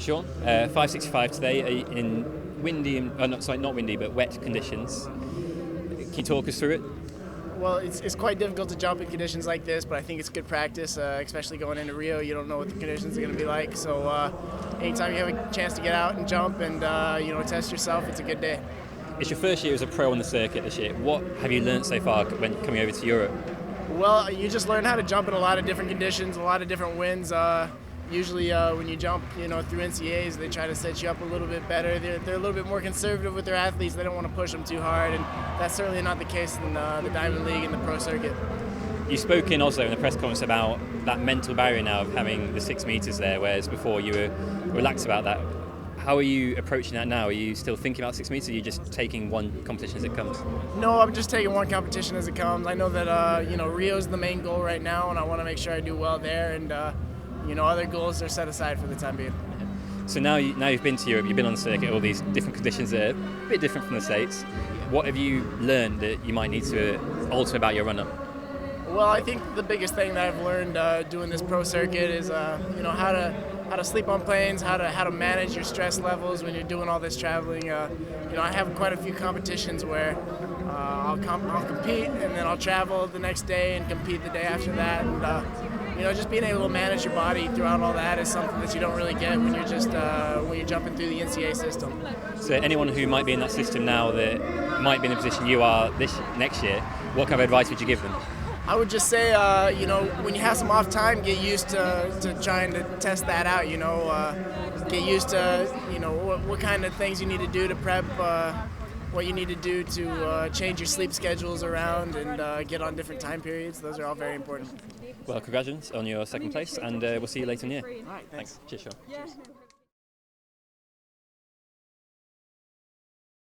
Shawn, 565 today in windy, not windy, but wet conditions. Can you talk us through it? Well, it's quite difficult to jump in conditions like this, but I think it's good practice, especially going into Rio. You don't know what the conditions are going to be like, so anytime you have a chance to get out and jump and test yourself, it's a good day. It's your first year as a pro on the circuit this year. What have you learned so far when coming over to Europe? Well, you just learn how to jump in a lot of different conditions, a lot of different winds. Usually when you jump, through NCAAs, they try to set you up a little bit better. They're a little bit more conservative with their athletes. They don't want to push them too hard, and that's certainly not the case in the Diamond League and the pro circuit. You spoke in Oslo in the press conference about that mental barrier now of having the 6 meters there, whereas before you were relaxed about that. How are you approaching that now? Are you still thinking about 6 meters, or are you just taking one competition as it comes? No, I'm just taking one competition as it comes. I know that Rio's the main goal right now, and I want to make sure I do well there, and other goals are set aside for the time being. So now you've been to Europe, you've been on the circuit, all these different conditions that are a bit different from the States. What have you learned that you might need to alter about your run-up? Well, I think the biggest thing that I've learned doing this pro circuit is how to sleep on planes, how to manage your stress levels when you're doing all this traveling. I have quite a few competitions where I'll compete and then I'll travel the next day and compete the day after that. And just being able to manage your body throughout all that is something that you don't really get when you're just when you're jumping through the NCAA system. So anyone who might be in that system now that might be in the position you are next year, what kind of advice would you give them? I would just say, when you have some off time, get used to trying to test that out. Get used to what kind of things you need to do to prep, what you need to do to change your sleep schedules around and get on different time periods. Those are all very important. Well, congratulations on your second place, and we'll see you later in the year. All right, thanks. Cheers, Shawn.